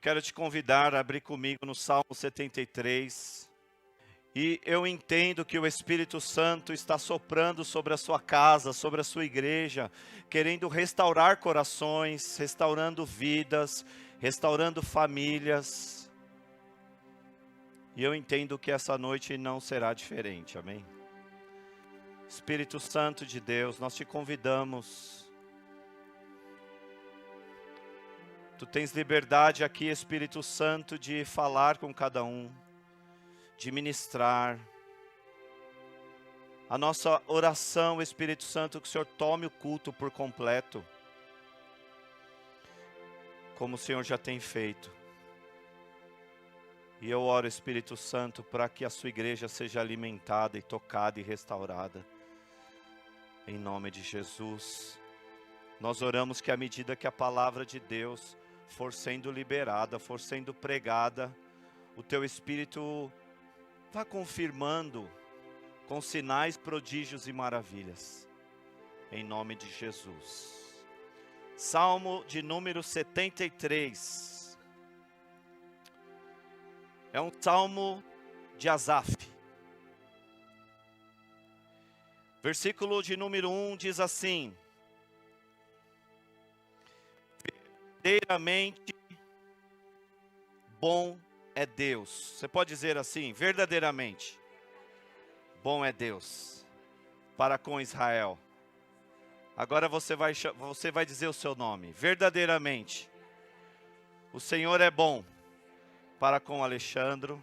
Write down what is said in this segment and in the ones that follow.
quero te convidar a abrir comigo no Salmo 73. E eu entendo que o Espírito Santo está soprando sobre a sua casa, sobre a sua igreja, querendo restaurar corações, restaurando vidas, restaurando famílias. E eu entendo que essa noite não será diferente, amém? Espírito Santo de Deus, nós te convidamos. Tu tens liberdade aqui, Espírito Santo, de falar com cada um, de ministrar. A nossa oração, Espírito Santo, que o Senhor tome o culto por completo, como o Senhor já tem feito. E eu oro, Espírito Santo, para que a sua igreja seja alimentada e tocada e restaurada. Em nome de Jesus. Nós oramos que à medida que a palavra de Deus for sendo liberada, for sendo pregada, o teu Espírito vá confirmando com sinais, prodígios e maravilhas. Em nome de Jesus. Salmo de número 73. É um salmo de Asaf. Versículo de número 1 diz assim: verdadeiramente bom é Deus. Você pode dizer assim: verdadeiramente bom é Deus para com Israel. Agora você vai dizer o seu nome. Verdadeiramente o Senhor é bom para com Alexandre.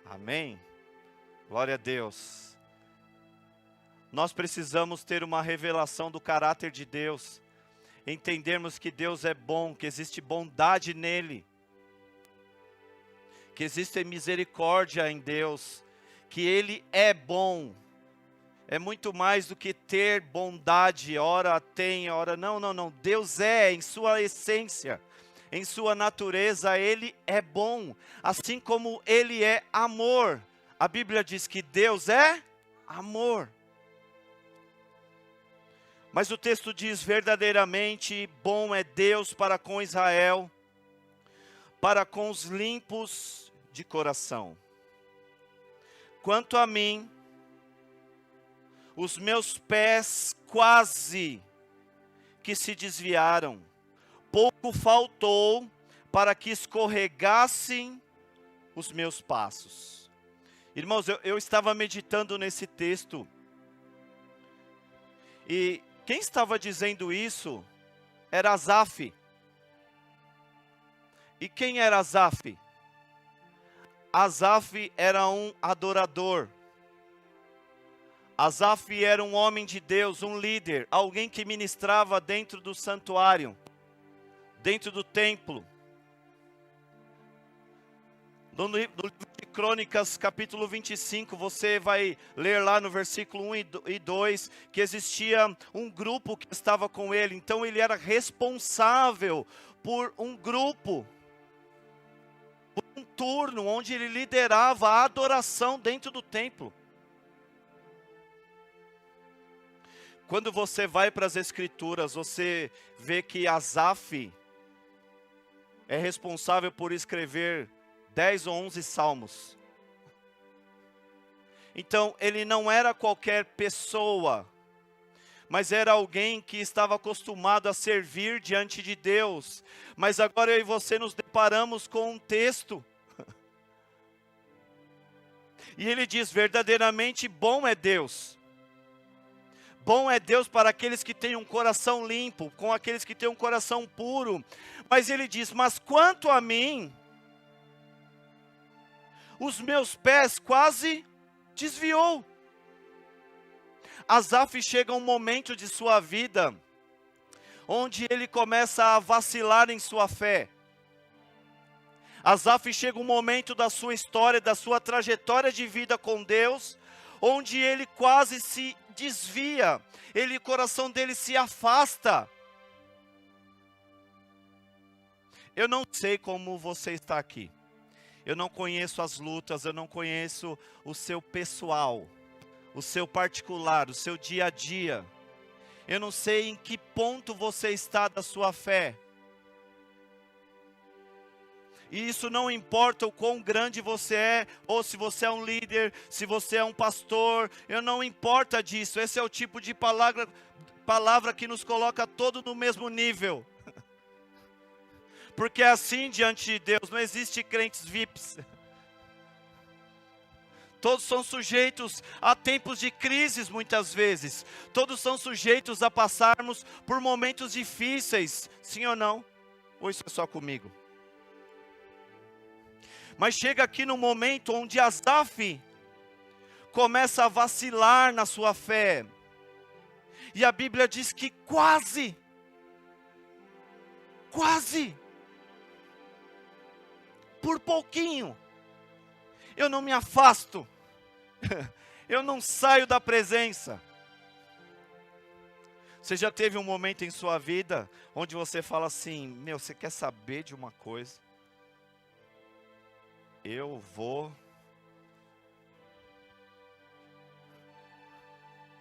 Amém? Glória a Deus. Nós precisamos ter uma revelação do caráter de Deus. Entendermos que Deus é bom, que existe bondade nele, que existe misericórdia em Deus, que Ele é bom. É muito mais do que ter bondade, ora tem, ora não. Deus é, em sua essência, em sua natureza, Ele é bom, assim como Ele é amor. A Bíblia diz que Deus é amor. Mas o texto diz: verdadeiramente bom é Deus para com Israel, para com os limpos de coração. Quanto a mim, os meus pés quase que se desviaram, pouco faltou para que escorregassem os meus passos. Irmãos, eu estava meditando nesse texto, e quem estava dizendo isso era Asaf. E quem era Asaf? Asaf era um adorador. Asaf era um homem de Deus, um líder, alguém que ministrava dentro do santuário, dentro do templo. No livro de Crônicas, capítulo 25, você vai ler lá no versículo 1 e 2, que existia um grupo que estava com ele. Então ele era responsável por um grupo, por um turno, onde ele liderava a adoração dentro do templo. Quando você vai para as Escrituras, você vê que Asaf é responsável por escrever 10 ou 11 salmos. Então, ele não era qualquer pessoa, mas era alguém que estava acostumado a servir diante de Deus. Mas agora eu e você nos deparamos com um texto. E ele diz: verdadeiramente bom é Deus. Bom é Deus para aqueles que têm um coração limpo, com aqueles que têm um coração puro. Mas ele diz: mas quanto a mim, os meus pés quase desviou. Asaf chega um momento de sua vida onde ele começa a vacilar em sua fé. Asaf chega um momento da sua história, da sua trajetória de vida com Deus, onde ele quase se desvia, o coração dele se afasta. Eu não sei como você está aqui. Eu não conheço as lutas, eu não conheço o seu pessoal, o seu particular, o seu dia a dia. Eu não sei em que ponto você está da sua fé. E isso não importa o quão grande você é, ou se você é um líder, se você é um pastor, não importa disso. Esse é o tipo de palavra que nos coloca todo no mesmo nível. Porque é assim diante de Deus, não existe crentes VIPs. Todos são sujeitos a tempos de crises muitas vezes. Todos são sujeitos a passarmos por momentos difíceis, sim ou não? Ou isso é só comigo? Mas chega aqui no momento onde Asaf começa a vacilar na sua fé. E a Bíblia diz que quase, por pouquinho, eu não me afasto, eu não saio da presença. Você já teve um momento em sua vida onde você fala assim, meu, você quer saber de uma coisa? Eu vou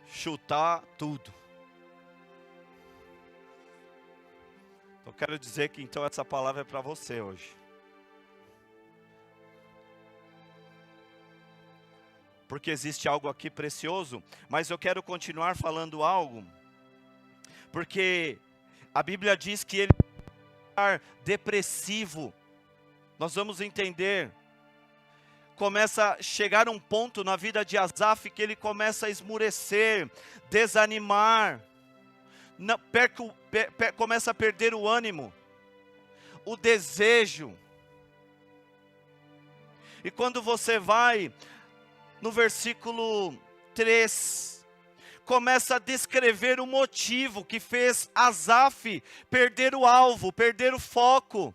chutar tudo. Eu quero dizer que então essa palavra é para você hoje. Porque existe algo aqui precioso, mas eu quero continuar falando algo, porque a Bíblia diz que ele é depressivo. Nós vamos entender. Começa a chegar um ponto na vida de Asaf que ele começa a esmurecer, desanimar, começa a perder o ânimo, o desejo. E quando você vai no versículo 3, começa a descrever o motivo que fez Asaf perder o alvo, perder o foco.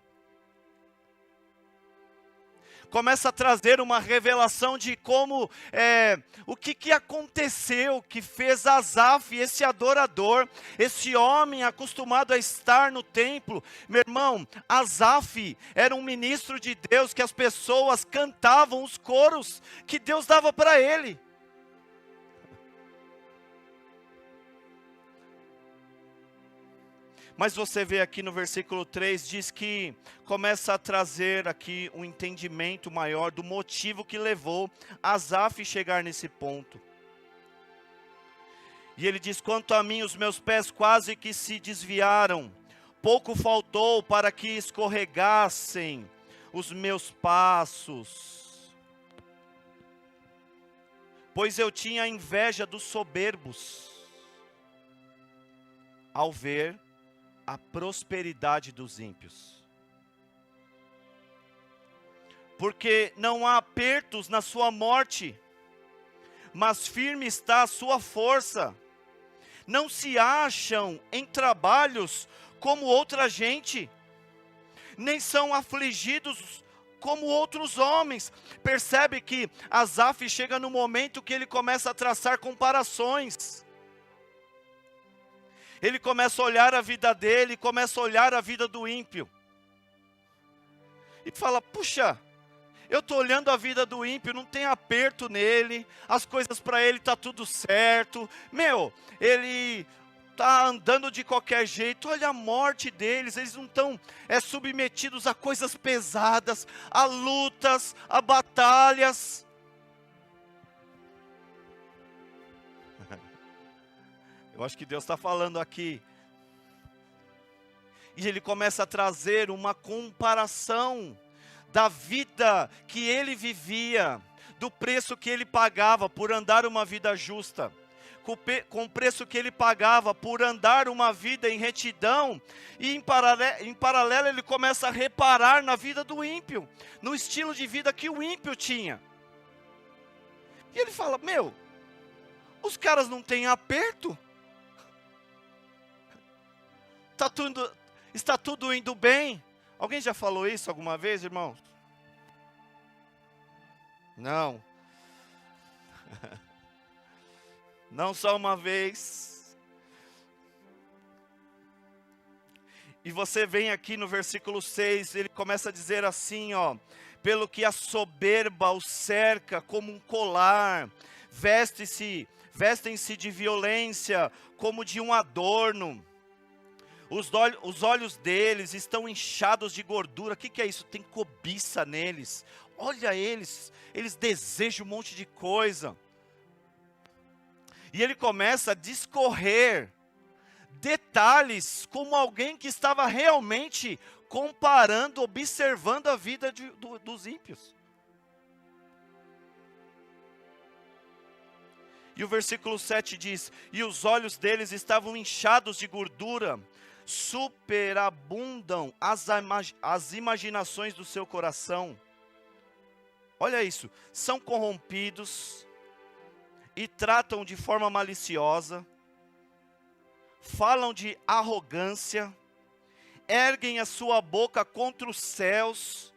Começa a trazer uma revelação de como, o que aconteceu, que fez Asaf, esse adorador, esse homem acostumado a estar no templo. Meu irmão, Asaf era um ministro de Deus, que as pessoas cantavam os coros que Deus dava para ele. Mas você vê aqui no versículo 3, diz que começa a trazer aqui um entendimento maior do motivo que levou Asaf a chegar nesse ponto. E ele diz, quanto a mim, os meus pés quase que se desviaram, pouco faltou para que escorregassem os meus passos. Pois eu tinha inveja dos soberbos, ao ver a prosperidade dos ímpios. Porque não há apertos na sua morte, mas firme está a sua força. Não se acham em trabalhos como outra gente, nem são afligidos como outros homens. Percebe que Asaf chega no momento que ele começa a traçar comparações. Ele começa a olhar a vida dele, começa a olhar a vida do ímpio. E fala, puxa, eu estou olhando a vida do ímpio, não tem aperto nele, as coisas para ele está tudo certo. Ele está andando de qualquer jeito, olha a morte deles, eles não estão submetidos a coisas pesadas, a lutas, a batalhas. Eu acho que Deus está falando aqui. E ele começa a trazer uma comparação da vida que ele vivia, do preço que ele pagava por andar uma vida justa, com o preço que ele pagava por andar uma vida em retidão, e em paralelo ele começa a reparar na vida do ímpio, no estilo de vida que o ímpio tinha. E ele fala, os caras não têm aperto? Está tudo indo bem? Alguém já falou isso alguma vez, irmãos? Não. Não só uma vez. E você vem aqui no versículo 6, ele começa a dizer assim, pelo que a soberba o cerca como um colar, vestem-se de violência como de um adorno. Os olhos deles estão inchados de gordura. O que é isso? Tem cobiça neles. Olha eles desejam um monte de coisa. E ele começa a discorrer detalhes como alguém que estava realmente comparando, observando a vida dos ímpios. E o versículo 7 diz: e os olhos deles estavam inchados de gordura, superabundam as imaginações do seu coração. Olha isso, são corrompidos e tratam de forma maliciosa, falam de arrogância, erguem a sua boca contra os céus,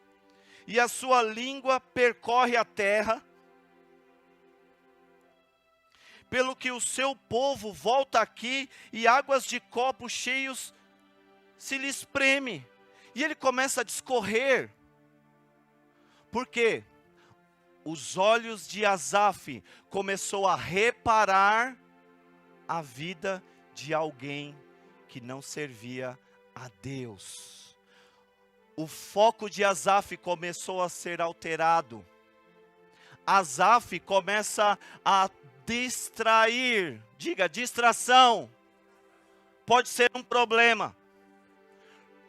e a sua língua percorre a terra, pelo que o seu povo volta aqui, e águas de copos cheios se lhe espreme. E ele começa a discorrer. Por quê? Os olhos de Asaf começou a reparar a vida de alguém que não servia a Deus. O foco de Asaf começou a ser alterado. Asaf começa a distrair. Diga, distração. Pode ser um problema.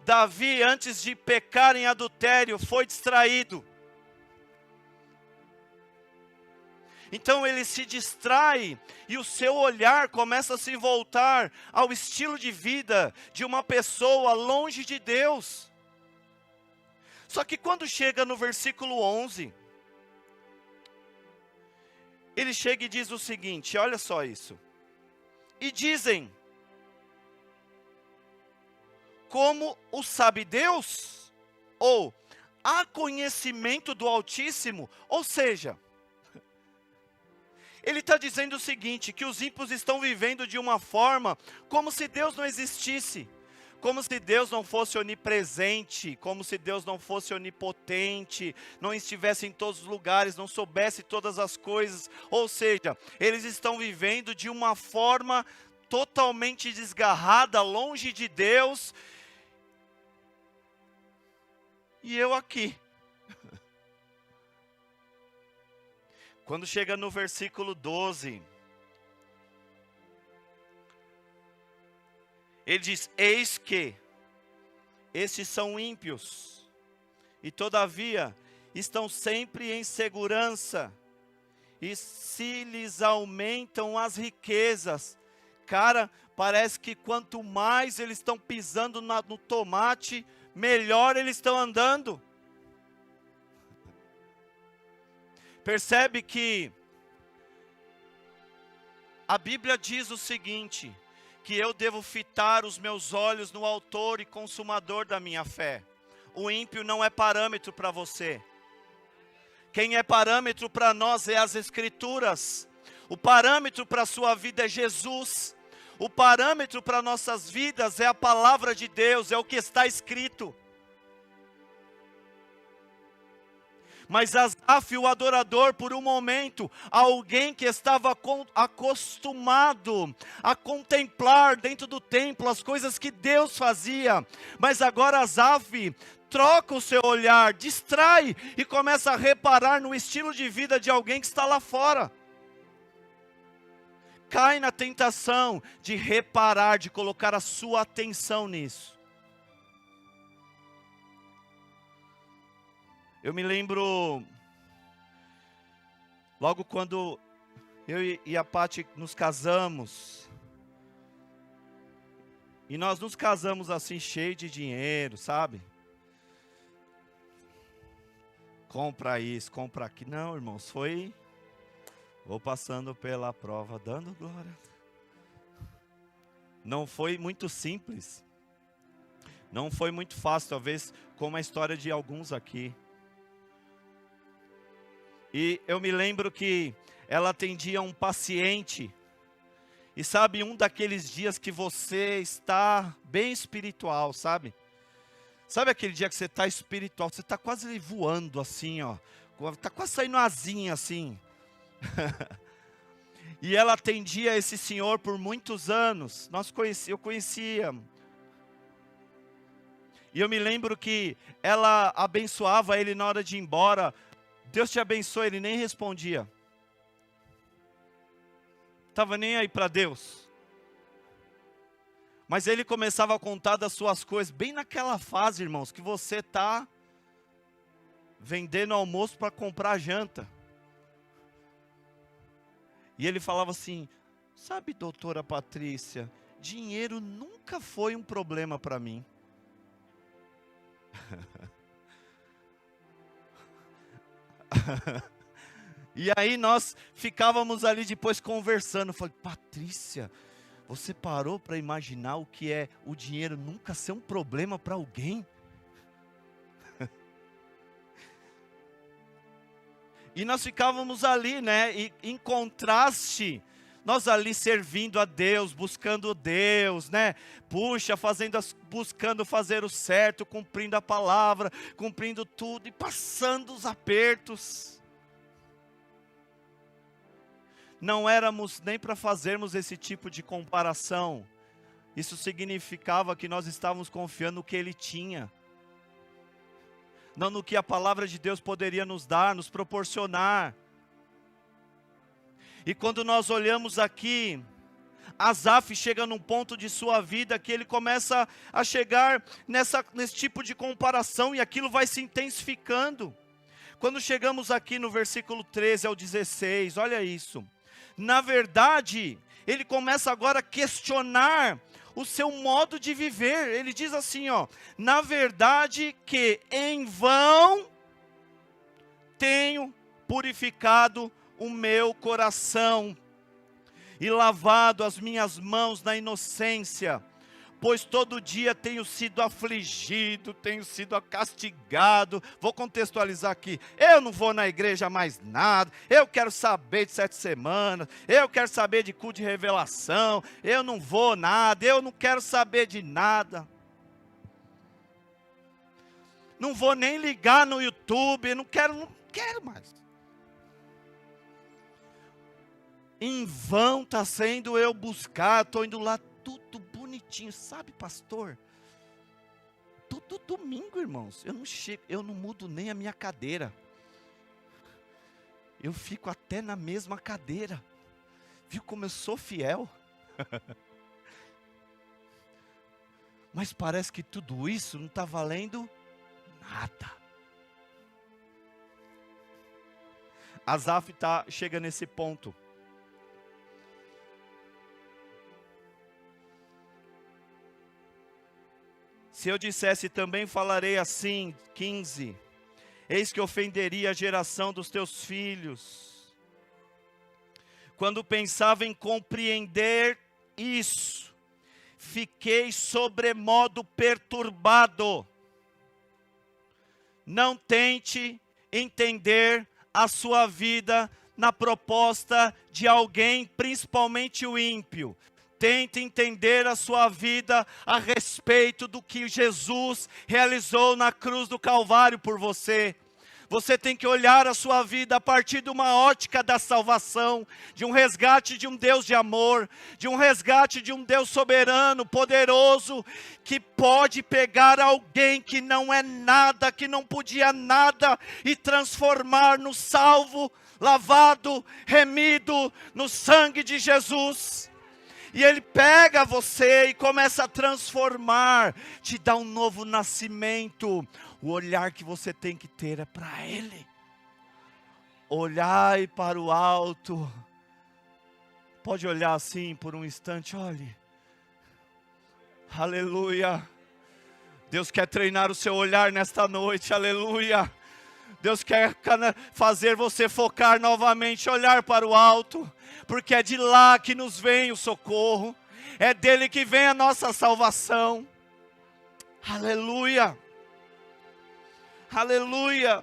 Davi, antes de pecar em adultério, foi distraído. Então ele se distrai e o seu olhar começa a se voltar ao estilo de vida de uma pessoa longe de Deus. Só que quando chega no versículo 11, ele chega e diz o seguinte, olha só isso. E dizem, como o sabe Deus? Ou, há conhecimento do Altíssimo? Ou seja, ele está dizendo o seguinte, que os ímpios estão vivendo de uma forma como se Deus não existisse, como se Deus não fosse onipresente, como se Deus não fosse onipotente, não estivesse em todos os lugares, não soubesse todas as coisas. Ou seja, eles estão vivendo de uma forma totalmente desgarrada, longe de Deus. E eu aqui. Quando chega no versículo 12, ele diz, eis que estes são ímpios, e todavia estão sempre em segurança, e se lhes aumentam as riquezas. Cara, parece que quanto mais eles estão pisando no tomate, melhor eles estão andando. Percebe que a Bíblia diz o seguinte, que eu devo fitar os meus olhos no autor e consumador da minha fé. O ímpio não é parâmetro para você. Quem é parâmetro para nós é as Escrituras. O parâmetro para a sua vida é Jesus. O parâmetro para nossas vidas é a palavra de Deus, é o que está escrito. Mas Asaf, o adorador, por um momento, alguém que estava acostumado a contemplar dentro do templo as coisas que Deus fazia, mas agora Asaf troca o seu olhar, distrai e começa a reparar no estilo de vida de alguém que está lá fora. Cai na tentação de reparar, de colocar a sua atenção nisso. Eu me lembro, logo quando eu e a Paty nos casamos, e nós nos casamos assim, cheio de dinheiro, sabe? Compra isso, compra aquilo. Não, irmãos, vou passando pela prova, dando glória. Não foi muito simples, não foi muito fácil, talvez como a história de alguns aqui. E eu me lembro que ela atendia um paciente. E sabe, um daqueles dias que você está bem espiritual, sabe? Sabe aquele dia que você está espiritual, você está quase voando assim, ó. Está quase saindo asinha assim. E ela atendia esse senhor por muitos anos. Eu conhecia. E eu me lembro que ela abençoava ele na hora de ir embora. Deus te abençoe, ele nem respondia. Estava nem aí para Deus. Mas ele começava a contar das suas coisas, bem naquela fase, irmãos, que você está vendendo almoço para comprar janta. E ele falava assim, sabe, doutora Patrícia, dinheiro nunca foi um problema para mim. E aí nós ficávamos ali depois conversando. Eu falei, Patrícia, você parou para imaginar o que é o dinheiro nunca ser um problema para alguém? E nós ficávamos ali, né, e em contraste, nós ali servindo a Deus, buscando Deus, né, puxa, buscando fazer o certo, cumprindo a palavra, cumprindo tudo, e passando os apertos. Não éramos nem para fazermos esse tipo de comparação, isso significava que nós estávamos confiando no que Ele tinha, não no que a palavra de Deus poderia nos dar, nos proporcionar. E quando nós olhamos aqui, Asaf chega num ponto de sua vida que ele começa a chegar nesse tipo de comparação, e aquilo vai se intensificando. Quando chegamos aqui no versículo 13 ao 16, olha isso. Na verdade, ele começa agora a questionar o seu modo de viver. Ele diz assim, ó, na verdade que em vão tenho purificado o meu coração e lavado as minhas mãos na inocência, pois todo dia tenho sido afligido, tenho sido castigado. Vou contextualizar aqui, eu não vou na igreja mais nada, eu quero saber de 7 semanas, eu quero saber de culto de revelação, eu não vou nada, eu não quero saber de nada. Não vou nem ligar no YouTube, não quero mais. Em vão está sendo eu buscar, estou indo lá tudo bonitinho, sabe, pastor? Todo domingo, irmãos, eu não mudo nem a minha cadeira. Eu fico até na mesma cadeira. Viu como eu sou fiel? Mas parece que tudo isso não está valendo nada. Asaf chega nesse ponto. Se eu dissesse também falarei assim, 15, eis que ofenderia a geração dos teus filhos. Quando pensava em compreender isso, fiquei sobremodo perturbado. Não tente entender a sua vida na proposta de alguém, principalmente o ímpio. Tente entender a sua vida a respeito do que Jesus realizou na cruz do Calvário por você. Você tem que olhar a sua vida a partir de uma ótica da salvação, de um resgate de um Deus de amor, de um resgate de um Deus soberano, poderoso, que pode pegar alguém que não é nada, que não podia nada, e transformar no salvo, lavado, remido no sangue de Jesus. E Ele pega você e começa a transformar, te dá um novo nascimento. O olhar que você tem que ter é para Ele. Olhai para o alto. Pode olhar assim por um instante, olhe. Aleluia. Deus quer treinar o seu olhar nesta noite, aleluia. Deus quer fazer você focar novamente, olhar para o alto, porque é de lá que nos vem o socorro, é dele que vem a nossa salvação. Aleluia, aleluia.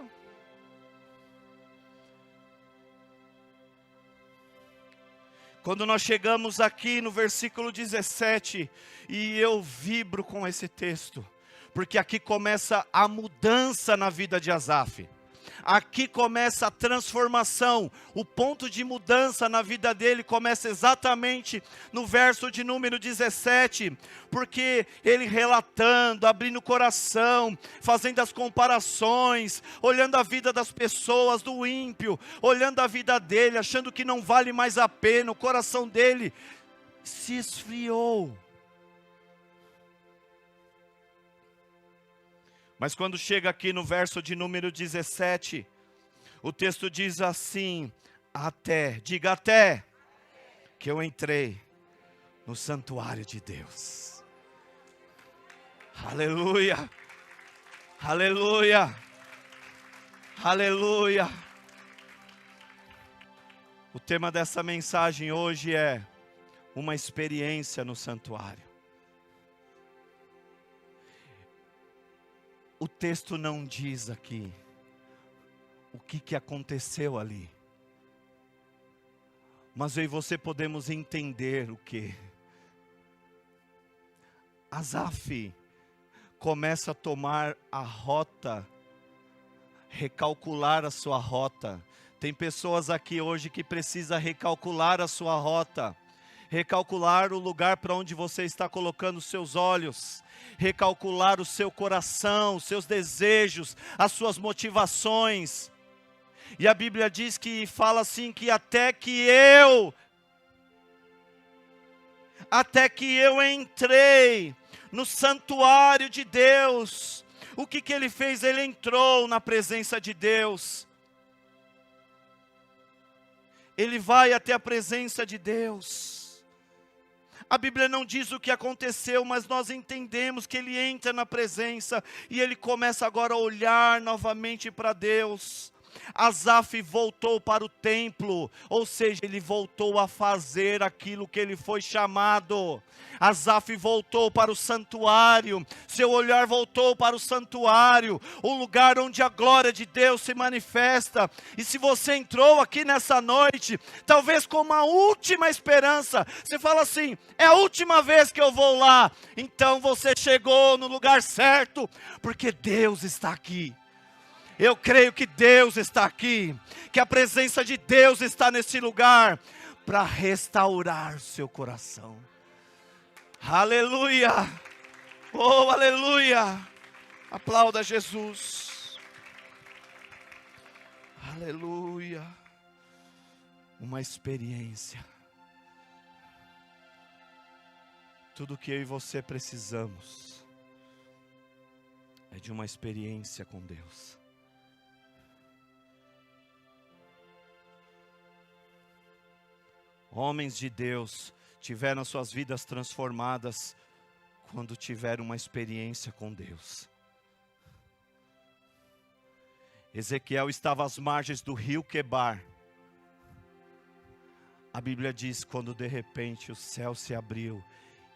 Quando nós chegamos aqui no versículo 17, e eu vibro com esse texto, porque aqui começa a mudança na vida de Asaf. Aqui começa a transformação. O ponto de mudança na vida dele começa exatamente no verso de número 17. Porque ele relatando, abrindo o coração, fazendo as comparações, olhando a vida das pessoas, do ímpio, olhando a vida dele, achando que não vale mais a pena, o coração dele se esfriou. Mas quando chega aqui no verso de número 17, o texto diz assim: diga até, que eu entrei no santuário de Deus. Aleluia, aleluia, aleluia. O tema dessa mensagem hoje é uma experiência no santuário. O texto não diz aqui o que aconteceu ali. Mas eu e você podemos entender o que. Asaf começa a tomar a rota, recalcular a sua rota. Tem pessoas aqui hoje que precisam recalcular a sua rota. Recalcular o lugar para onde você está colocando os seus olhos, recalcular o seu coração, os seus desejos, as suas motivações. E a Bíblia diz que fala assim, que até que eu entrei no santuário de Deus. O que ele fez? Ele entrou na presença de Deus. Ele vai até a presença de Deus. A Bíblia não diz o que aconteceu, mas nós entendemos que ele entra na presença e ele começa agora a olhar novamente para Deus. Asaf voltou para o templo, ou seja, ele voltou a fazer aquilo que ele foi chamado. Asaf voltou para o santuário, seu olhar voltou para o santuário, o lugar onde a glória de Deus se manifesta. E se você entrou aqui nessa noite, talvez com uma última esperança, você fala assim: é a última vez que eu vou lá. Então você chegou no lugar certo, porque Deus está aqui. Eu creio que Deus está aqui, que a presença de Deus está nesse lugar, para restaurar o seu coração. Aleluia, oh aleluia, aplauda Jesus, aleluia, uma experiência. Tudo que eu e você precisamos é de uma experiência com Deus. Homens de Deus tiveram suas vidas transformadas quando tiveram uma experiência com Deus. Ezequiel estava às margens do rio Quebar. A Bíblia diz: quando de repente o céu se abriu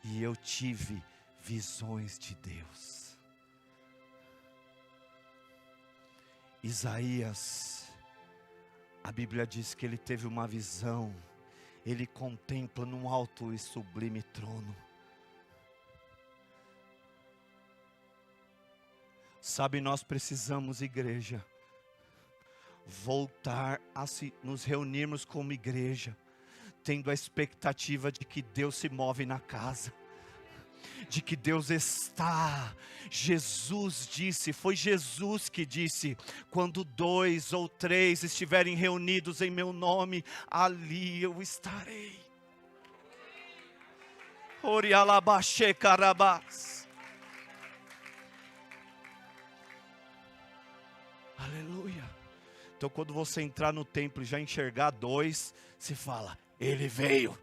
e eu tive visões de Deus. Isaías, a Bíblia diz que ele teve uma visão. Ele contempla num alto e sublime trono. Sabe, nós precisamos, igreja, voltar a nos reunirmos como igreja, tendo a expectativa de que Deus se move na casa, de que Deus está. Jesus disse, foi Jesus que disse: quando 2 ou 3 estiverem reunidos em meu nome, ali eu estarei. Orialabaxê carabás. Aleluia. Então quando você entrar no templo e já enxergar 2, se fala: ele veio.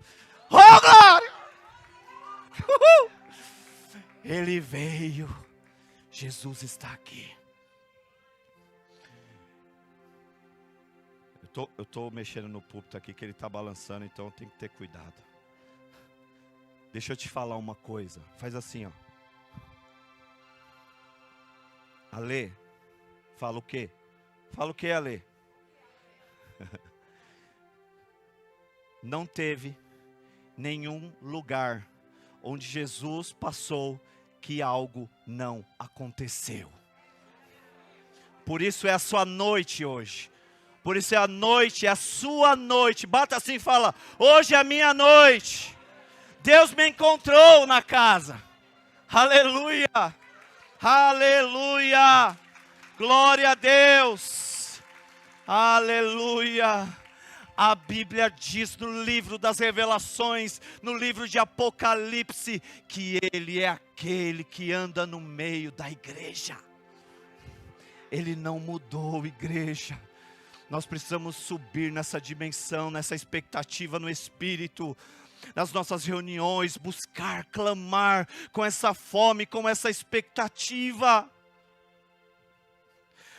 Oh glória! Uhul! Ele veio, Jesus está aqui. Eu estou mexendo no púlpito aqui, que ele está balançando, então eu tenho que ter cuidado. Deixa eu te falar uma coisa, faz assim, ó. Alê, fala o quê? Fala o quê, Alê? Não teve nenhum lugar onde Jesus passou que algo não aconteceu. Por isso é a sua noite hoje. Por isso é a noite, é a sua noite. Bata assim e fala: hoje é a minha noite. Deus me encontrou na casa. Aleluia. Aleluia. Glória a Deus. Aleluia. A Bíblia diz no livro das Revelações, no livro de Apocalipse, que Ele é aquele que anda no meio da igreja. Ele não mudou, igreja. Nós precisamos subir nessa dimensão, nessa expectativa no Espírito, nas nossas reuniões, buscar, clamar, com essa fome, com essa expectativa.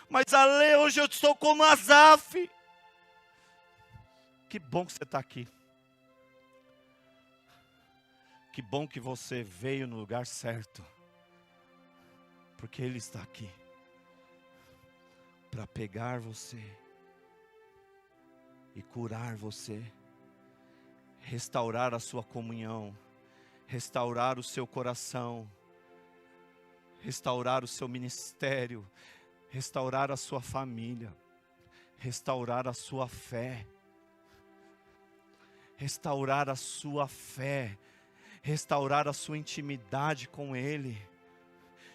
Mas Ale, hoje eu estou como Asaf. Que bom que você está aqui. Que bom que você veio no lugar certo. Porque Ele está aqui para pegar você e curar você, restaurar a sua comunhão, restaurar o seu coração, restaurar o seu ministério, restaurar a sua família, restaurar a sua fé, restaurar a sua fé, restaurar a sua intimidade com Ele.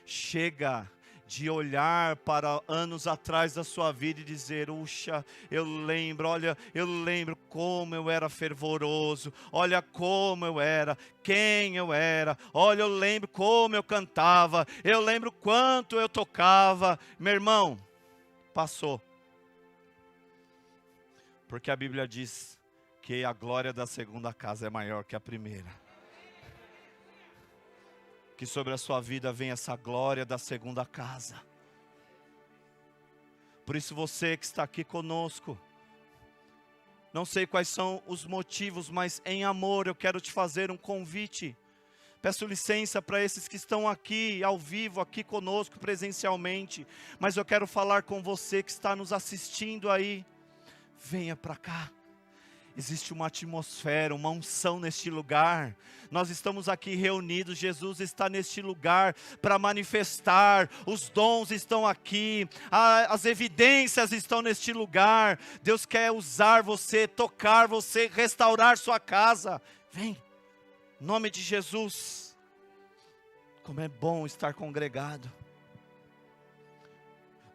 Chega de olhar para anos atrás da sua vida e dizer: uxa, eu lembro como eu era fervoroso, olha como eu era, quem eu era, olha, eu lembro como eu cantava, eu lembro quanto eu tocava. Meu irmão, passou. Porque a Bíblia diz que a glória da segunda casa é maior que a primeira. Que sobre a sua vida venha essa glória da segunda casa. Por isso você que está aqui conosco, não sei quais são os motivos, mas em amor eu quero te fazer um convite. Peço licença para esses que estão aqui, ao vivo, aqui conosco, presencialmente. Mas eu quero falar com você que está nos assistindo aí. Venha para cá. Existe uma atmosfera, uma unção neste lugar. Nós estamos aqui reunidos, Jesus está neste lugar para manifestar. Os dons estão aqui, as evidências estão neste lugar. Deus quer usar você, tocar você, restaurar sua casa. Vem, em nome de Jesus. Como é bom estar congregado.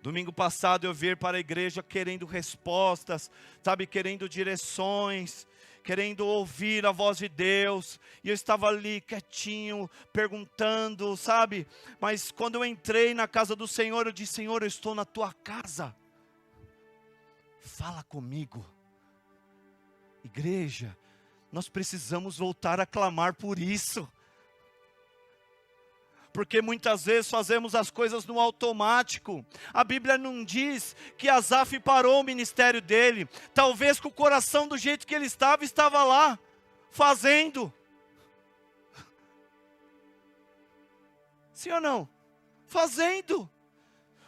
Domingo passado eu vim para a igreja querendo respostas, sabe, querendo direções, querendo ouvir a voz de Deus. E eu estava ali quietinho, perguntando, sabe. Mas quando eu entrei na casa do Senhor, eu disse: Senhor, eu estou na tua casa. Fala comigo. Igreja, nós precisamos voltar a clamar por isso. Porque muitas vezes fazemos as coisas no automático. A Bíblia não diz que Asaf parou o ministério dele. Talvez com o coração do jeito que ele estava lá, fazendo. Sim ou não? Fazendo.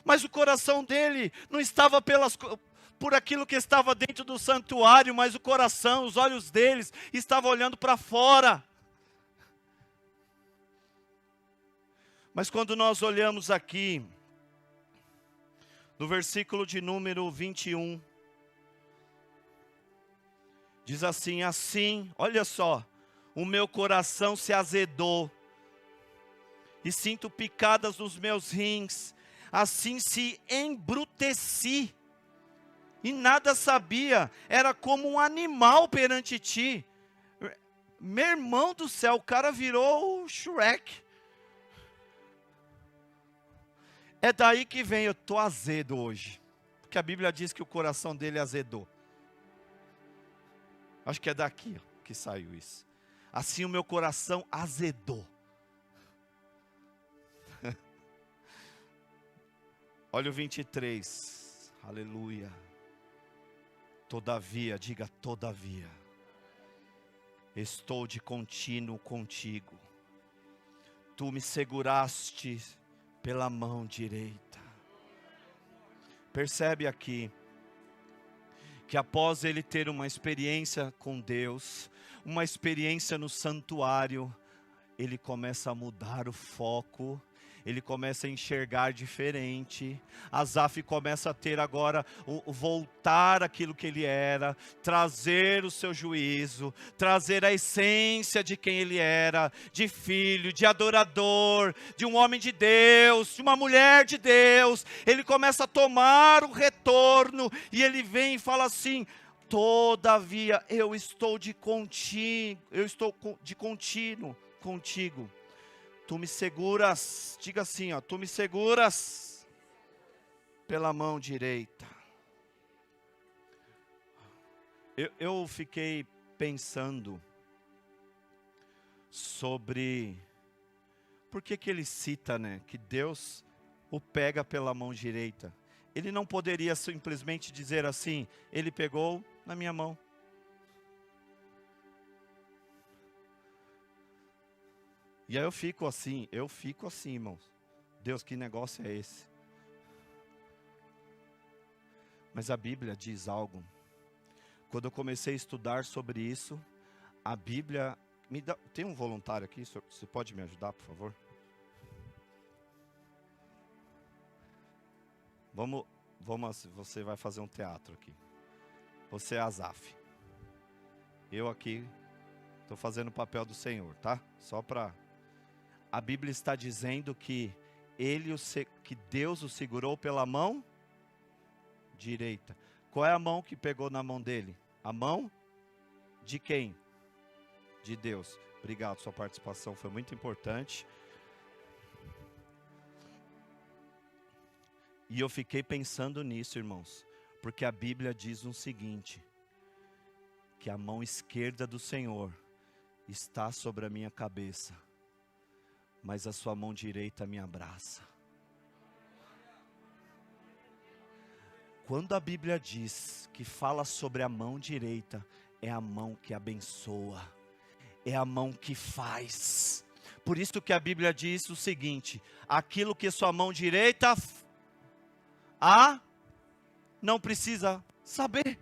Mas o coração dele não estava por aquilo que estava dentro do santuário, mas o coração, os olhos deles estavam olhando para fora. Mas quando nós olhamos aqui, no versículo de número 21, diz assim: assim, olha só, o meu coração se azedou, e sinto picadas nos meus rins, assim se embruteci, e nada sabia, era como um animal perante ti. Meu irmão do céu, o cara virou o Shrek. É daí que vem: eu estou azedo hoje. Porque a Bíblia diz que o coração dele azedou. Acho que é daqui que saiu isso. Assim o meu coração azedou. Olha o 23. Aleluia. Todavia, diga todavia. Estou de contínuo contigo. Tu me seguraste pela mão direita. Percebe aqui que após ele ter uma experiência com Deus, uma experiência no santuário, ele começa a mudar o foco, ele começa a enxergar diferente. Asaf começa a ter agora, voltar aquilo que ele era, trazer o seu juízo, trazer a essência de quem ele era, de filho, de adorador, de um homem de Deus, de uma mulher de Deus. Ele começa a tomar o retorno, e ele vem e fala assim: todavia eu estou de contínuo, contigo. Tu me seguras, diga assim, ó, tu me seguras pela mão direita. Eu fiquei pensando sobre por que ele cita, né, que Deus o pega pela mão direita. Ele não poderia simplesmente dizer assim: ele pegou na minha mão. E aí eu fico assim, irmãos. Deus, que negócio é esse? Mas a Bíblia diz algo. Quando eu comecei a estudar sobre isso, a Bíblia me dá... Tem um voluntário aqui, você pode me ajudar, por favor? Vamos, você vai fazer um teatro aqui. Você é Asaf. Eu aqui estou fazendo o papel do Senhor, tá? Só para... A Bíblia está dizendo que que Deus o segurou pela mão direita. Qual é a mão que pegou na mão dele? A mão de quem? De Deus. Obrigado, sua participação foi muito importante. E eu fiquei pensando nisso, irmãos, porque a Bíblia diz o seguinte: que a mão esquerda do Senhor está sobre a minha cabeça, mas a sua mão direita me abraça. Quando a Bíblia diz que fala sobre a mão direita, é a mão que abençoa, é a mão que faz. Por isso que a Bíblia diz o seguinte: aquilo que sua mão direita não precisa saber.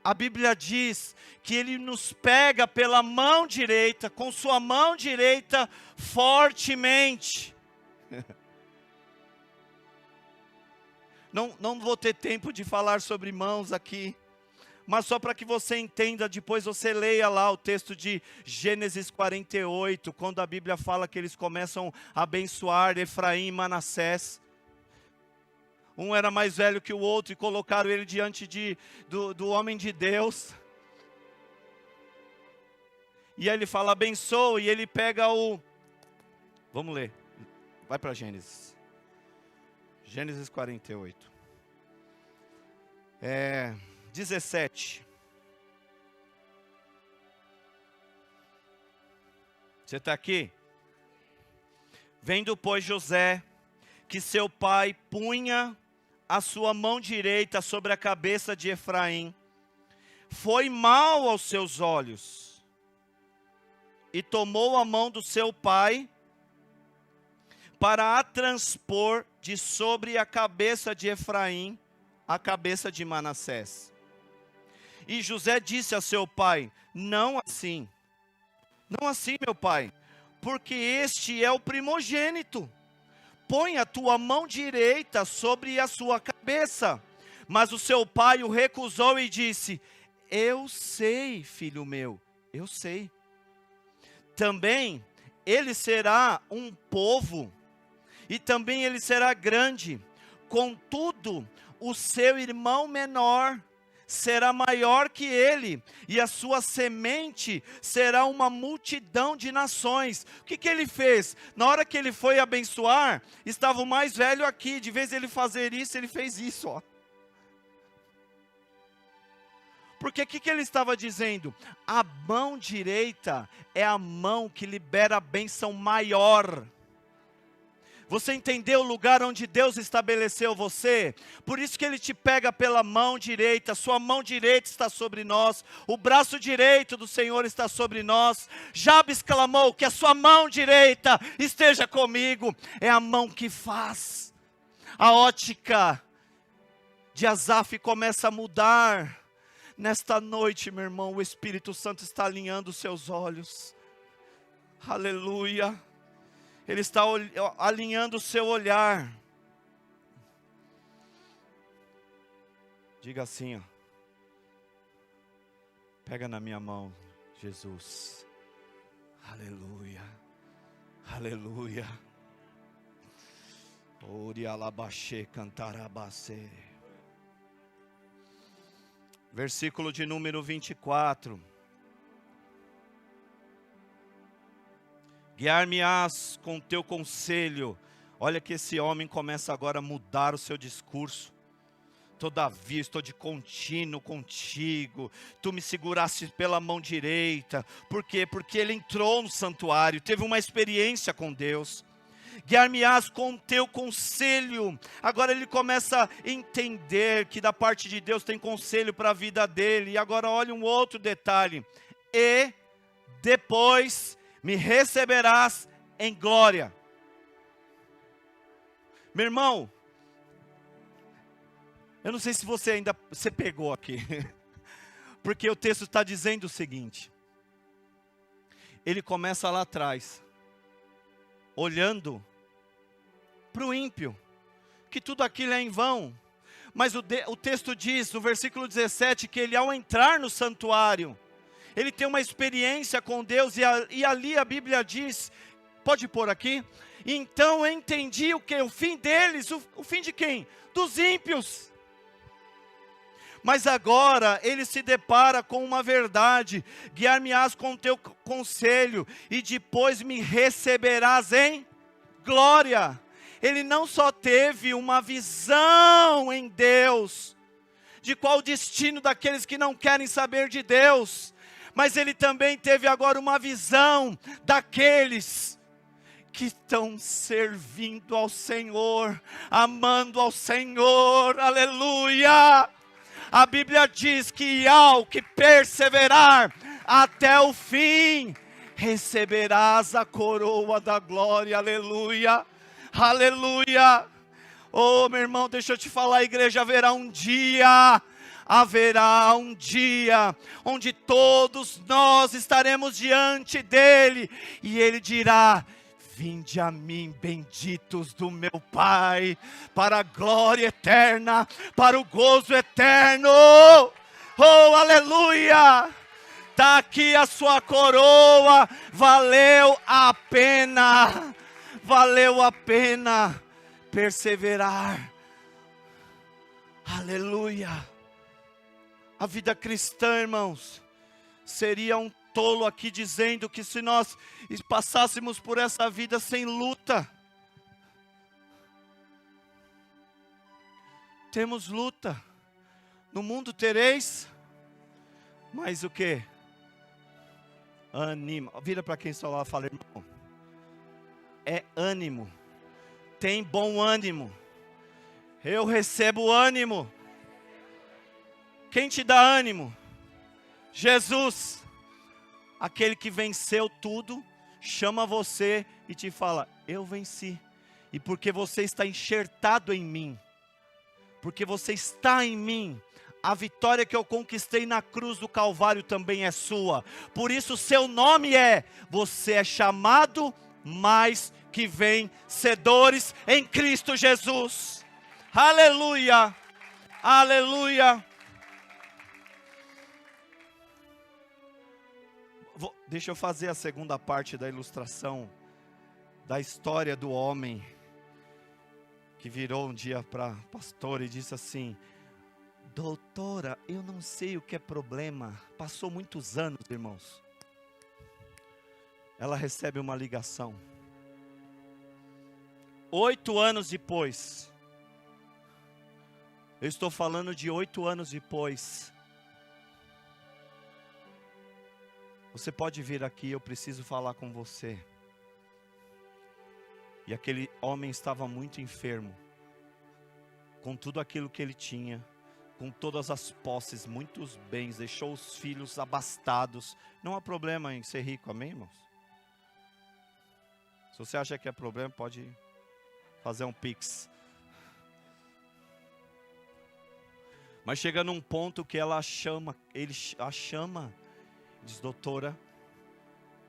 A Bíblia diz que Ele nos pega pela mão direita, com sua mão direita fortemente. Não vou ter tempo de falar sobre mãos aqui, mas só para que você entenda, depois você leia lá o texto de Gênesis 48, quando a Bíblia fala que eles começam a abençoar Efraim e Manassés. Um era mais velho que o outro e colocaram ele diante do homem de Deus. E aí ele fala: abençoa, e ele pega vamos ler, vai para Gênesis. Gênesis 48. 17. Você está aqui? Vendo, pois, José, que seu pai punha a sua mão direita sobre a cabeça de Efraim, foi mal aos seus olhos, e tomou a mão do seu pai para a transpor de sobre a cabeça de Efraim a cabeça de Manassés. E José disse a seu pai: não assim, meu pai, porque este é o primogênito. Põe a tua mão direita sobre a sua cabeça. Mas o seu pai o recusou e disse: eu sei, filho meu, eu sei. Também ele será um povo, e também ele será grande. Contudo, o seu irmão menor será maior que ele, e a sua semente será uma multidão de nações. O que ele fez? Na hora que ele foi abençoar, estava o mais velho aqui. De vez ele fazer isso, ele fez isso, ó. Porque o que ele estava dizendo? A mão direita é a mão que libera a bênção maior. Você entendeu o lugar onde Deus estabeleceu você? Por isso que Ele te pega pela mão direita. Sua mão direita está sobre nós. O braço direito do Senhor está sobre nós. Jabes clamou: que a sua mão direita esteja comigo. É a mão que faz. A ótica de Asaf começa a mudar. Nesta noite, meu irmão, o Espírito Santo está alinhando os seus olhos. Aleluia. Ele está alinhando o seu olhar. Diga assim, ó. Pega na minha mão, Jesus. Aleluia. Aleluia. Ori alabaxê cantarabacê. Versículo de número 24. Guiar-me-ás com teu conselho. Olha que esse homem começa agora a mudar o seu discurso. Todavia estou de contínuo contigo. Tu me seguraste pela mão direita. Por quê? Porque ele entrou no santuário, teve uma experiência com Deus. Guiar-me-ás com teu conselho. Agora ele começa a entender que da parte de Deus tem conselho para a vida dele. E agora olha um outro detalhe. E depois me receberás em glória. Meu irmão, eu não sei se você pegou aqui. Porque o texto está dizendo o seguinte. Ele começa lá atrás, olhando para o ímpio, que tudo aquilo é em vão. Mas o texto diz, no versículo 17, que ele ao entrar no santuário, ele tem uma experiência com Deus, e ali a Bíblia diz, pode pôr aqui, então eu entendi o que? O fim deles, o fim de quem? Dos ímpios. Mas agora ele se depara com uma verdade, guiar-me-ás com teu conselho, e depois me receberás em glória. Ele não só teve uma visão em Deus, de qual o destino daqueles que não querem saber de Deus, mas ele também teve agora uma visão daqueles que estão servindo ao Senhor, amando ao Senhor, aleluia. A Bíblia diz que ao que perseverar até o fim, receberás a coroa da glória, aleluia, aleluia. Oh, meu irmão, deixa eu te falar, igreja, haverá um dia onde todos nós estaremos diante dele, e ele dirá: vinde a mim, benditos do meu Pai, para a glória eterna, para o gozo eterno. Oh, aleluia! Está aqui a sua coroa, valeu a pena perseverar. Aleluia! A vida cristã, irmãos, seria um tolo aqui dizendo que se nós passássemos por essa vida sem luta. Temos luta. No mundo tereis, mas o que? Ânimo. Vira para quem está lá e fala, irmão, é ânimo. Tem bom ânimo. Eu recebo ânimo. Quem te dá ânimo? Jesus. Aquele que venceu tudo, chama você e te fala: eu venci. E porque você está enxertado em mim, porque você está em mim, a vitória que eu conquistei na cruz do Calvário também é sua. Por isso seu nome você é chamado mais que vencedores em Cristo Jesus. Aleluia, aleluia. Deixa eu fazer a segunda parte da ilustração da história do homem que virou um dia para pastor e disse assim: doutora, eu não sei o que é problema. Passou muitos anos, irmãos. Ela recebe uma ligação. 8 anos depois. Eu estou falando de 8 anos depois. Você pode vir aqui, eu preciso falar com você. E aquele homem estava muito enfermo, com tudo aquilo que ele tinha, com todas as posses, muitos bens, deixou os filhos abastados. Não há problema em ser rico, amém, irmãos? Se você acha que é problema, pode fazer um pix. Mas chega num ponto que ele a chama, diz: doutora,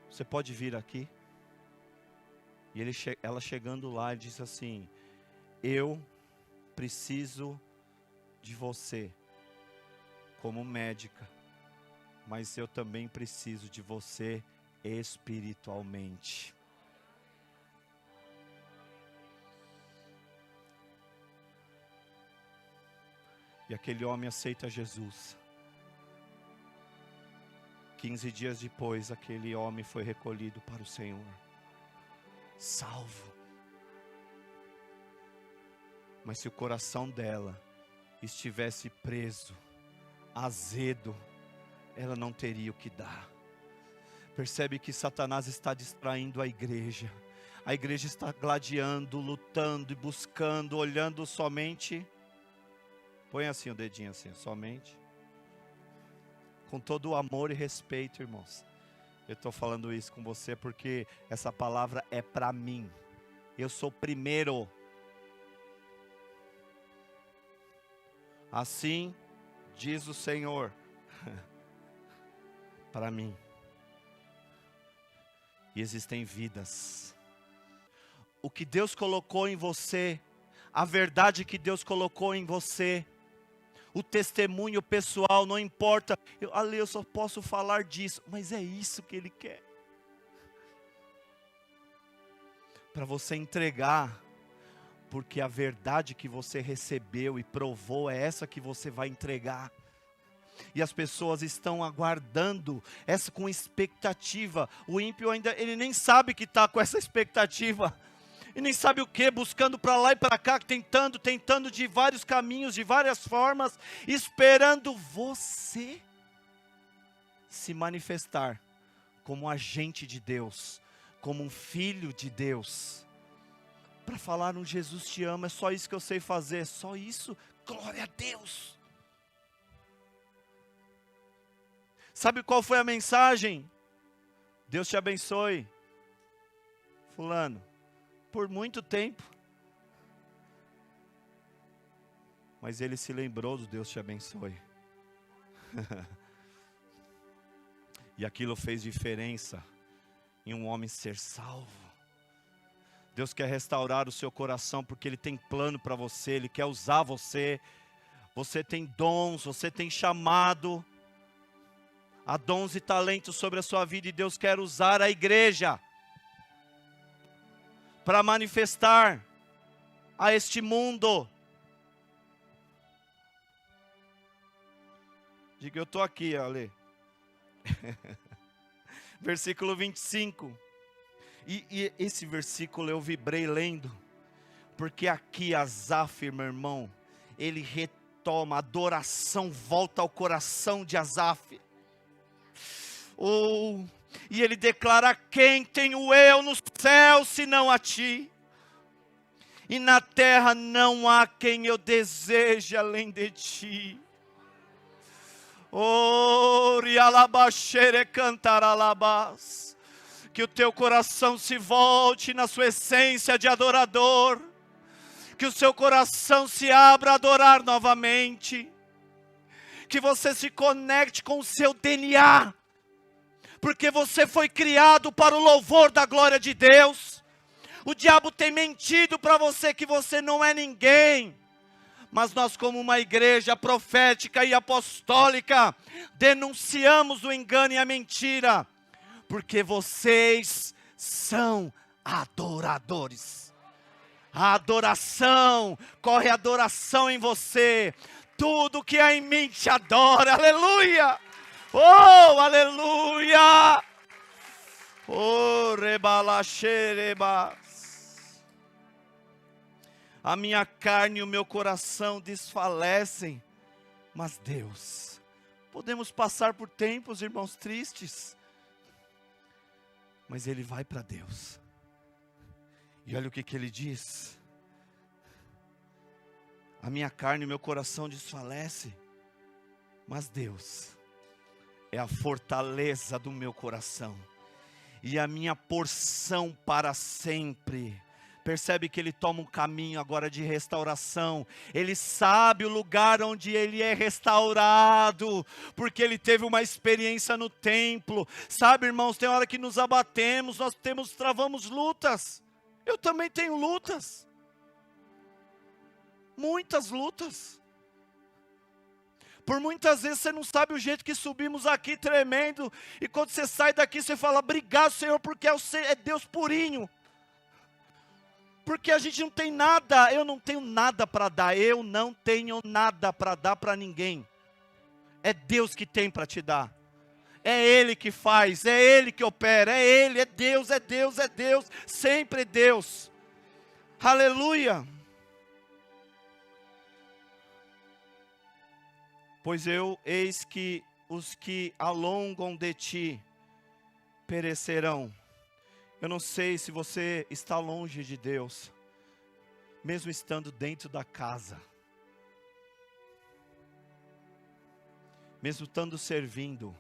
você pode vir aqui? E ela chegando lá, ele disse assim: eu preciso de você como médica, mas eu também preciso de você espiritualmente. E aquele homem aceita Jesus. 15 dias depois, aquele homem foi recolhido para o Senhor, salvo. Mas se o coração dela estivesse preso, azedo, ela não teria o que dar. Percebe que Satanás está distraindo a igreja. A igreja está gladiando, lutando e buscando, olhando somente. Põe assim o dedinho assim, somente. Com todo o amor e respeito, irmãos. Eu estou falando isso com você porque essa palavra é para mim. Eu sou primeiro. Assim diz o Senhor para mim. E existem vidas. O que Deus colocou em você, a verdade que Deus colocou em você, o testemunho pessoal, não importa. Eu só posso falar disso, mas é isso que Ele quer. Para você entregar, porque a verdade que você recebeu e provou é essa que você vai entregar. E as pessoas estão aguardando essa com expectativa. O ímpio ainda, ele nem sabe que está com essa expectativa. E nem sabe o que, buscando para lá e para cá, tentando de vários caminhos, de várias formas, esperando você se manifestar como agente de Deus, como um filho de Deus, para falar um Jesus te ama. É só isso que eu sei fazer, é só isso, glória a Deus. Sabe qual foi a mensagem? Deus te abençoe, fulano. Por muito tempo. Mas ele se lembrou do Deus te abençoe. E aquilo fez diferença em um homem ser salvo. Deus quer restaurar o seu coração porque Ele tem plano para você. Ele quer usar você. Você tem dons, você tem chamado. Há dons e talentos sobre a sua vida e Deus quer usar a igreja para manifestar a este mundo. Diga, eu estou aqui, Ale. Versículo 25. E esse versículo eu vibrei lendo, porque aqui Asaf, meu irmão, ele retoma, a adoração volta ao coração de Asaf. E ele declara: quem tenho eu no céu senão a ti? E na terra não há quem eu deseje além de ti. Rialabaxere cantaralabás. Que o teu coração se volte na sua essência de adorador. Que o seu coração se abra a adorar novamente. Que você se conecte com o seu DNA. Porque você foi criado para o louvor da glória de Deus. O diabo tem mentido para você que você não é ninguém. Mas nós, como uma igreja profética e apostólica, denunciamos o engano e a mentira. Porque vocês são adoradores. A adoração, corre adoração em você. Tudo que há em mim te adora, aleluia. Oh, aleluia! Oh, rebalaxerebas. A minha carne e o meu coração desfalecem, mas Deus. Podemos passar por tempos, irmãos, tristes, mas ele vai para Deus. E olha o que ele diz: a minha carne e o meu coração desfalecem, mas Deus é a fortaleza do meu coração e a minha porção para sempre. Percebe que ele toma um caminho agora de restauração. Ele sabe o lugar onde ele é restaurado, porque ele teve uma experiência no templo. Sabe, irmãos, tem hora que nos abatemos, travamos lutas. Eu também tenho lutas. Muitas lutas. Por muitas vezes você não sabe o jeito que subimos aqui tremendo. E quando você sai daqui você fala, obrigado Senhor, porque é Deus purinho. Porque a gente não tem nada, eu não tenho nada para dar. Eu não tenho nada para dar para ninguém. É Deus que tem para te dar. É Ele que faz, é Ele que opera, é Ele, é Deus, é Deus, é Deus, sempre Deus. Aleluia. Pois eis que os que alongam de ti perecerão. Eu não sei se você está longe de Deus, mesmo estando dentro da casa, mesmo estando servindo,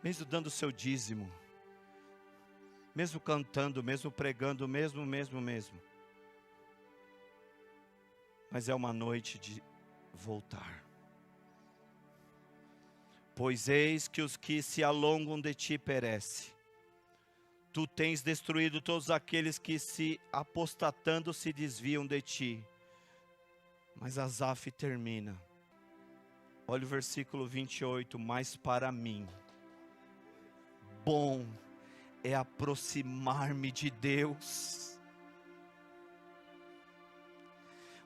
mesmo dando o seu dízimo, mesmo cantando, mesmo pregando, mesmo. Mas é uma noite de voltar. Pois eis que os que se alongam de ti perecem. Tu tens destruído todos aqueles que se apostatando se desviam de ti. Mas Asaf termina. Olha o versículo 28. Mas para mim, bom é aproximar-me de Deus.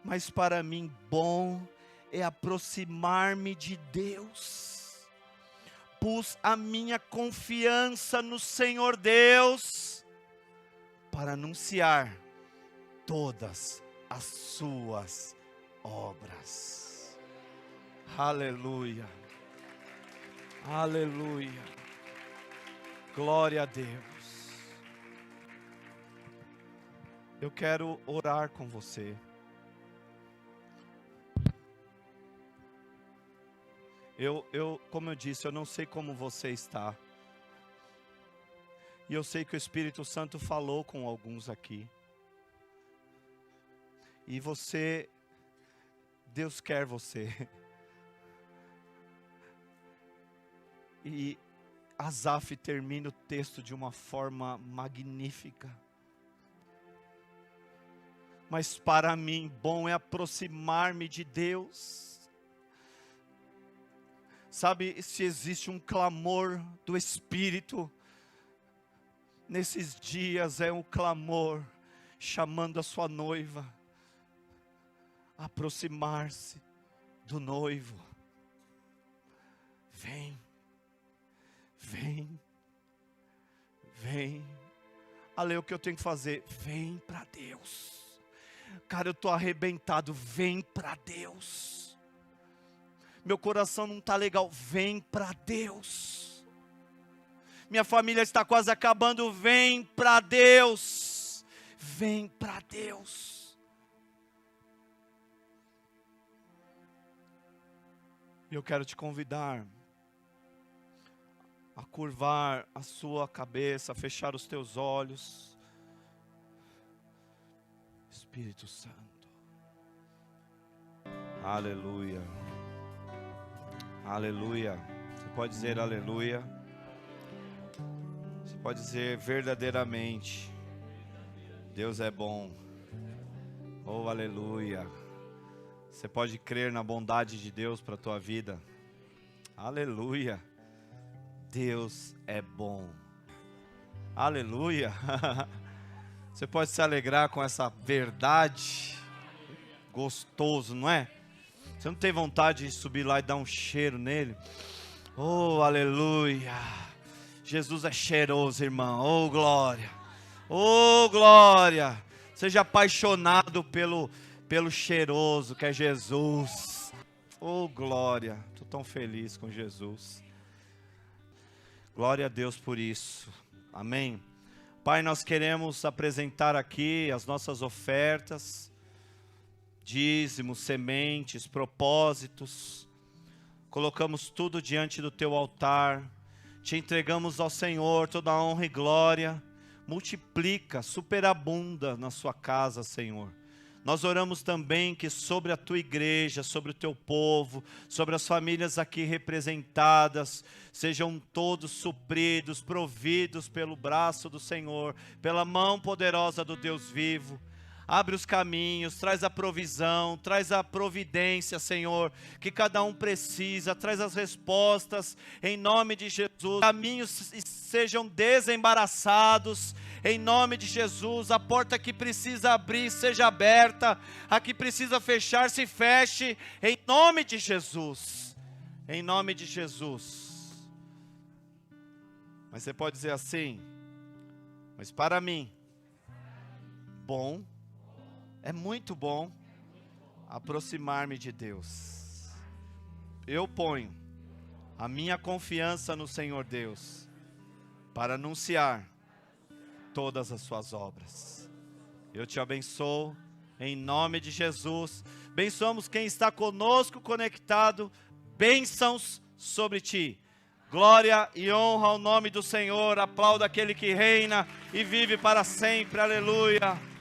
Mas para mim, bom é aproximar-me de Deus. Pus a minha confiança no Senhor Deus, para anunciar todas as suas obras. Aleluia. Aleluia. Glória a Deus. Eu quero orar com você. Como eu disse, eu não sei como você está. E eu sei que o Espírito Santo falou com alguns aqui. E você, Deus quer você. E Asaf termina o texto de uma forma magnífica. Mas para mim, bom é aproximar-me de Deus. Sabe, se existe um clamor do Espírito, nesses dias é um clamor, chamando a sua noiva, a aproximar-se do noivo. Vem, vem, vem. Ale, o que eu tenho que fazer? Vem para Deus. Cara, eu estou arrebentado, vem para Deus. Meu coração não está legal, vem para Deus. Minha família está quase acabando, vem para Deus. Vem para Deus. E eu quero te convidar a curvar a sua cabeça, a fechar os teus olhos. Espírito Santo. Aleluia. Aleluia. Você pode dizer aleluia. Você pode dizer verdadeiramente. Deus é bom. Oh, aleluia. Você pode crer na bondade de Deus para a tua vida. Aleluia. Deus é bom. Aleluia. Você pode se alegrar com essa verdade. Gostoso, não é? Você não tem vontade de subir lá e dar um cheiro nele? Oh, aleluia. Jesus é cheiroso, irmão. Oh, glória. Oh, glória. Seja apaixonado pelo cheiroso que é Jesus. Oh, glória. Estou tão feliz com Jesus. Glória a Deus por isso. Amém. Pai, nós queremos apresentar aqui as nossas ofertas, dízimos, sementes, propósitos. Colocamos tudo diante do teu altar. Te entregamos ao Senhor toda a honra e glória. Multiplica, superabunda na sua casa, Senhor. Nós oramos também que sobre a tua igreja, sobre o teu povo, sobre as famílias aqui representadas, sejam todos supridos, providos pelo braço do Senhor, pela mão poderosa do Deus vivo. Abre os caminhos, traz a provisão, traz a providência, Senhor, que cada um precisa, traz as respostas, em nome de Jesus. Caminhos sejam desembaraçados, em nome de Jesus. A porta que precisa abrir, seja aberta, a que precisa fechar, se feche, em nome de Jesus. Em nome de Jesus. Mas você pode dizer assim, mas para mim, bom, é muito bom aproximar-me de Deus. Eu ponho a minha confiança no Senhor Deus para anunciar todas as suas obras. Eu te abençoo em nome de Jesus. Abençoamos quem está conosco conectado. Bênçãos sobre ti. Glória e honra ao nome do Senhor. Aplauda aquele que reina e vive para sempre. Aleluia.